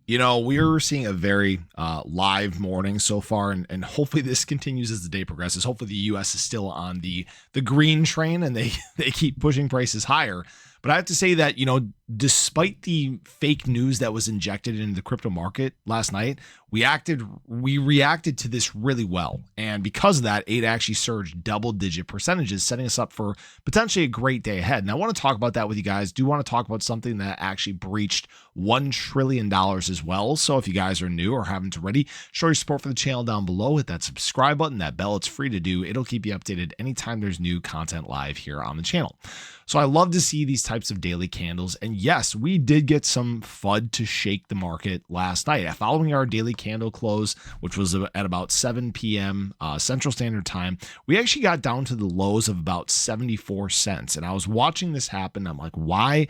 You know, we're seeing a very live morning so far, and hopefully this continues as the day progresses. Hopefully the U.S. is still on the green train and they keep pushing prices higher. But I have to say that, you know, despite the fake news that was injected into the crypto market last night, we reacted to this really well. And because of that, ADA actually surged double-digit percentages, setting us up for potentially a great day ahead. And I want to talk about that with you guys. Do want to talk about something that actually breached $1 trillion as well. So if you guys are new or haven't already, show your support for the channel down below. Hit that subscribe button, that bell. It's free to do. It'll keep you updated anytime there's new content live here on the channel. So I love to see these types of daily candles. And yes, we did get some FUD to shake the market last night. Following our daily candle close, which was at about 7 p.m. Central Standard Time, we actually got down to the lows of about 74 cents. And I was watching this happen. I'm like, why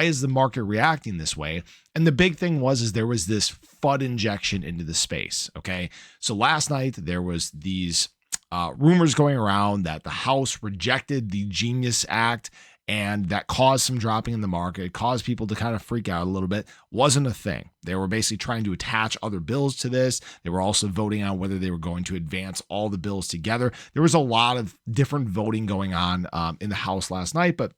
is the market reacting this way? And the big thing is there was this FUD injection into the space. Okay. So last night there was these rumors going around that the House rejected the Genius Act, and that caused some dropping in the market. It caused people to kind of freak out a little bit. Wasn't a thing. They were basically trying to attach other bills to this. They were also voting on whether they were going to advance all the bills together. There was a lot of different voting going on in the House last night, but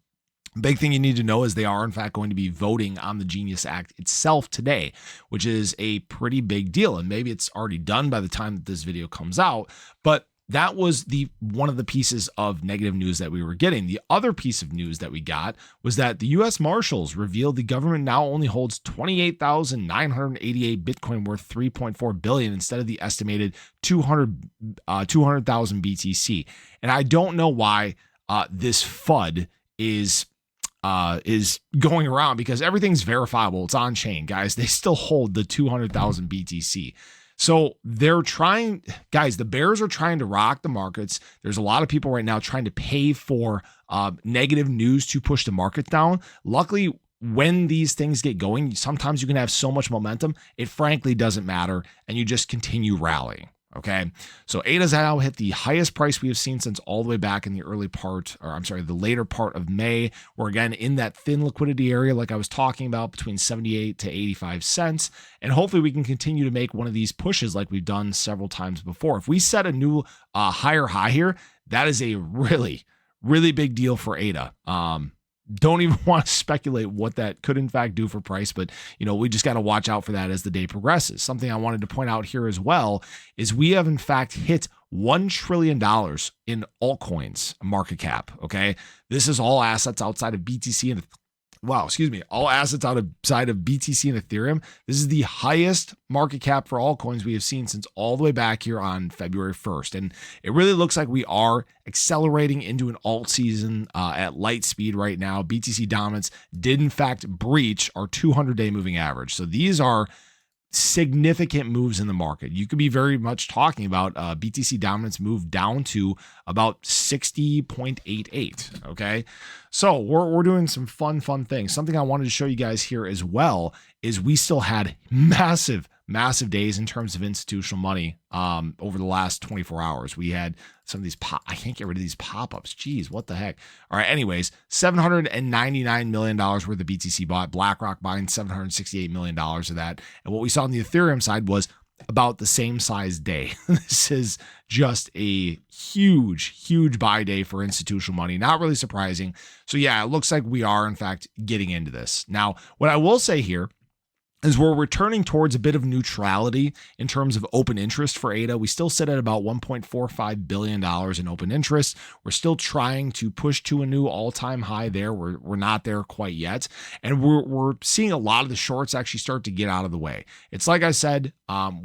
big thing you need to know is they are in fact going to be voting on the Genius Act itself today, which is a pretty big deal. And maybe it's already done by the time that this video comes out, but that was one of the pieces of negative news that we were getting. The other piece of news that we got was that the U.S. Marshals revealed the government now only holds 28,988 Bitcoin worth $3.4 billion instead of the estimated 200,000 BTC. And I don't know why this FUD is going around, because everything's verifiable. It's on chain, guys. They still hold the 200,000 BTC. So they're trying, guys, the bears are trying to rock the markets. There's a lot of people right now trying to pay for negative news to push the market down. Luckily, when these things get going, sometimes you can have so much momentum, it frankly doesn't matter, and you just continue rallying. Okay, so ADA's now hit the highest price we have seen since all the way back in the the later part of May. We're again in that thin liquidity area, like I was talking about, between 78 to 85 cents. And hopefully we can continue to make one of these pushes like we've done several times before. If we set a new higher high here, that is a really, really big deal for ADA. Don't even want to speculate what that could in fact do for price, but you know, we just got to watch out for that as the day progresses. Something I wanted to point out here as well is we have in fact hit $1 trillion in altcoins market cap. Okay. This is all assets outside of BTC and all assets outside of BTC and Ethereum. This is the highest market cap for altcoins we have seen since all the way back here on February 1st. And it really looks like we are accelerating into an alt season at light speed right now. BTC dominance did in fact breach our 200-day moving average. So these are significant moves in the market. You could be very much talking about BTC dominance move down to about 60.88. Okay. So we're doing some fun things. Something I wanted to show you guys here as well is we still had massive days in terms of institutional money over the last 24 hours. We had some of these I can't get rid of these pop-ups. Geez, what the heck? All right. Anyways, $799 million worth of BTC bought. BlackRock buying $768 million of that. And what we saw on the Ethereum side was about the same size day. This is just a huge buy day for institutional money. Not really surprising. So yeah, it looks like we are in fact getting into this. Now, what I will say here is we're returning towards a bit of neutrality in terms of open interest for ADA. We still sit at about $1.45 billion in open interest. We're still trying to push to a new all-time high there. We're not there quite yet. And we're seeing a lot of the shorts actually start to get out of the way. It's like I said,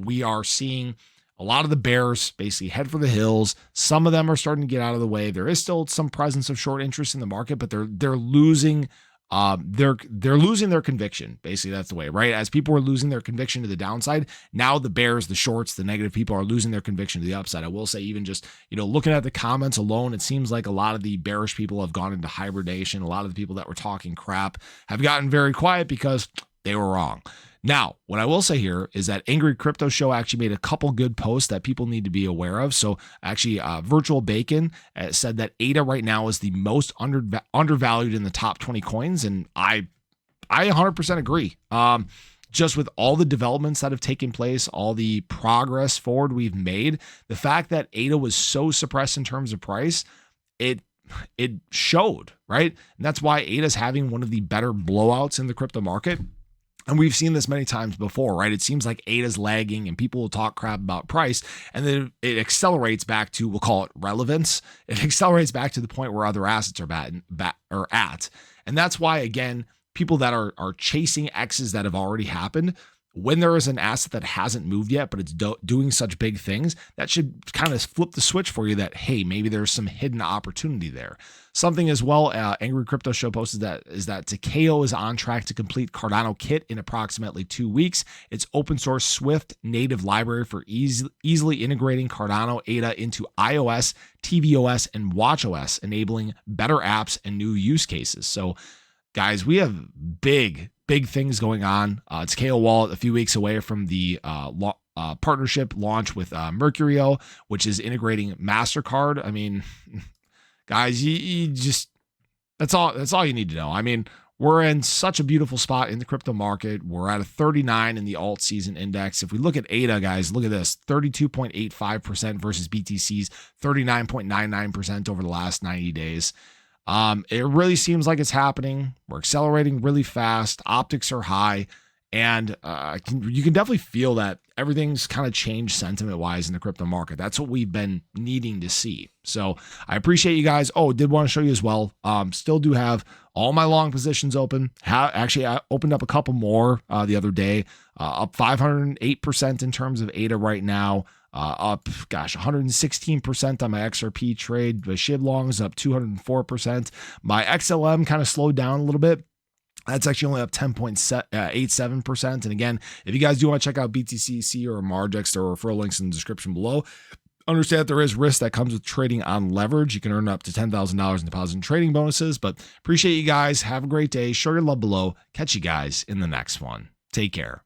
we are seeing a lot of the bears basically head for the hills. Some of them are starting to get out of the way. There is still some presence of short interest in the market, but they're losing they're losing their conviction. Basically, that's the way, right? As people are losing their conviction to the downside, now the bears, the shorts, the negative people are losing their conviction to the upside. I will say, even just, looking at the comments alone, it seems like a lot of the bearish people have gone into hibernation. A lot of the people that were talking crap have gotten very quiet because they were wrong. Now, what I will say here is that Angry Crypto Show actually made a couple good posts that people need to be aware of. So actually, Virtual Bacon said that ADA right now is the most undervalued in the top 20 coins. And I 100% agree. just with all the developments that have taken place, all the progress forward we've made, the fact that ADA was so suppressed in terms of price, it showed, right? And that's why ADA is having one of the better blowouts in the crypto market. And we've seen this many times before, right? It seems like ADA's lagging and people will talk crap about price, and then it accelerates back to, we'll call it relevance. It accelerates back to the point where other assets are at. And that's why, again, people that are chasing X's that have already happened, when there is an asset that hasn't moved yet, but it's doing such big things, that should kind of flip the switch for you that, hey, maybe there's some hidden opportunity there. Something as well, Angry Crypto Show posted that is that Takeo is on track to complete Cardano Kit in approximately 2 weeks. It's open source Swift native library for easily integrating Cardano ADA into iOS, tvOS, and watchOS, enabling better apps and new use cases. So guys, we have big things going on. Takeo Wallet a few weeks away from the partnership launch with Mercurio, which is integrating MasterCard. I mean, guys, you just, that's all you need to know. I mean, we're in such a beautiful spot in the crypto market. We're at a 39 in the alt season index. If we look at ADA, guys, look at this, 32.85% versus BTC's 39.99% over the last 90 days. It really seems like it's happening. We're accelerating really fast. Optics are high. And you can definitely feel that everything's kind of changed sentiment-wise in the crypto market. That's what we've been needing to see. So I appreciate you guys. Oh, did want to show you as well. Still do have all my long positions open. Actually, I opened up a couple more the other day. Up 508% in terms of ADA right now. Up, 116% on my XRP trade. The SHIB long is up 204%. My XLM kind of slowed down a little bit. That's actually only up 10.87%. And again, if you guys do want to check out BTCC or Margex, there are referral links in the description below. Understand that there is risk that comes with trading on leverage. You can earn up to $10,000 in deposit and trading bonuses. But appreciate you guys. Have a great day. Show your love below. Catch you guys in the next one. Take care.